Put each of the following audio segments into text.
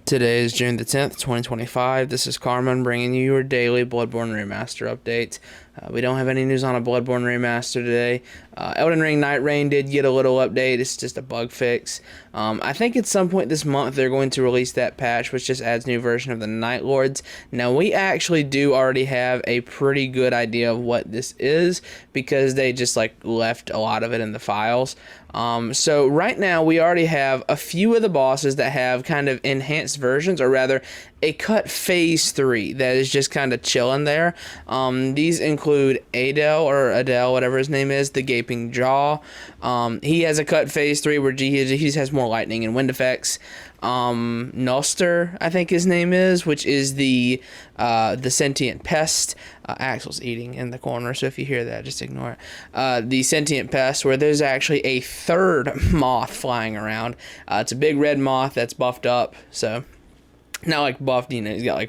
Today is June the 10th, 2025. This is Carmen bringing you your daily Bloodborne Remaster update. We don't have any news on a Bloodborne Remaster today. Elden Ring Night Rain did get a little update. It's just a bug fix. I think at some point this month they're going to release that patch, which just adds new version of the Night Lords. Now, we actually do already have a pretty good idea of what this is because they just left a lot of it in the files. So right now we already have a few of the bosses that have kind of enhanced versions, or rather a cut phase 3 that is just kind of chilling there. These include Adele, whatever his name is, the Gaping Jaw. He has a cut phase 3 where he has more lightning and wind effects. Noster, I think his name is, which is the sentient pest. Axel's eating in the corner, so if you hear that, just ignore it. The sentient pest, where there's actually a third moth flying around. It's a big red moth that's buffed up, so not buffed, he's got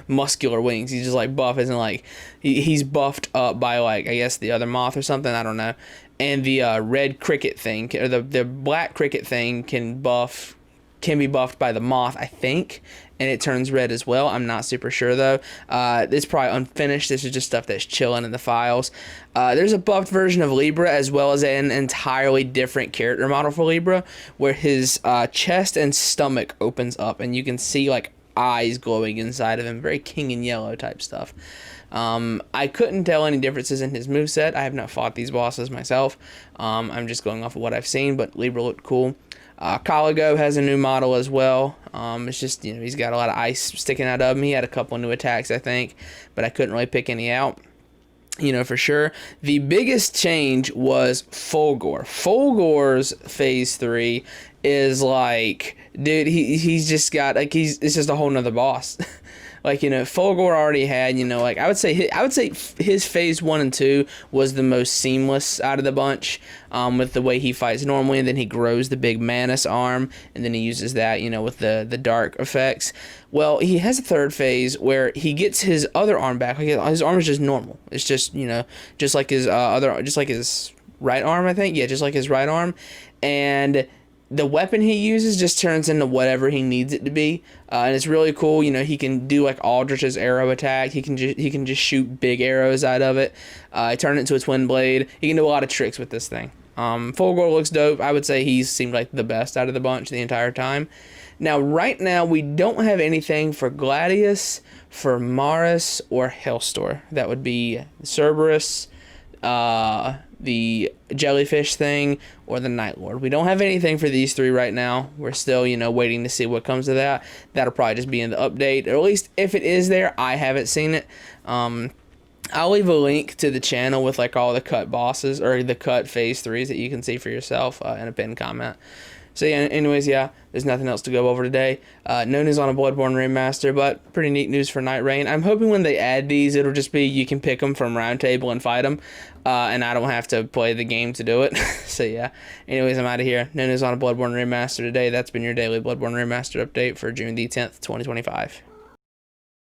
muscular wings. He's just buff, isn't he's buffed up by I guess the other moth or something, I don't know. And the red cricket thing, or the black cricket thing can be buffed by the moth, I think, and it turns red as well. I'm not super sure though. It's probably unfinished. This is just stuff that's chilling in the files. There's a buffed version of Libra, as well as an entirely different character model for Libra, where his chest and stomach opens up and you can see eyes glowing inside of him. Very King in Yellow type stuff. I couldn't tell any differences in his moveset. I have not fought these bosses myself. I'm just going off of what I've seen, but Libra looked cool. Coligo has a new model as well. It's just, he's got a lot of ice sticking out of him. He had a couple new attacks, I think, but I couldn't really pick any out, for sure. The biggest change was Fulgor. Fulgor's phase 3 is dude, he's just got, it's just a whole nother boss. Fulgor already had, I would say his phase 1 and 2 was the most seamless out of the bunch, with the way he fights normally, and then he grows the big Manus arm, and then he uses that, with the dark effects. Well, he has a third phase where he gets his other arm back. His arm is just normal. It's just, just like his his right arm, I think. Yeah, just like his right arm. And the weapon he uses just turns into whatever he needs it to be, and it's really cool. He can do Aldrich's arrow attack. He can just shoot big arrows out of it. Turn it into a twin blade. He can do a lot of tricks with this thing. Fulgor looks dope. I would say he seemed like the best out of the bunch the entire time. Now, right now, we don't have anything for Gladius, for Maris, or Hellstor. That would be Cerberus, the jellyfish thing, or the Night Lord. We don't have anything for these three right now. We're still, waiting to see what comes of that. That'll probably just be in the update, or at least if it is there, I haven't seen it. I'll leave a link to the channel with all the cut bosses, or the cut phase 3s that you can see for yourself in a pinned comment. So yeah, anyways, there's nothing else to go over today. No news on a Bloodborne Remaster, but pretty neat news for Night Rain. I'm hoping when they add these, it'll just be you can pick them from Round Table and fight them, and I don't have to play the game to do it. So yeah, anyways, I'm out of here. No news on a Bloodborne Remaster today. That's been your daily Bloodborne Remaster update for June the 10th, 2025.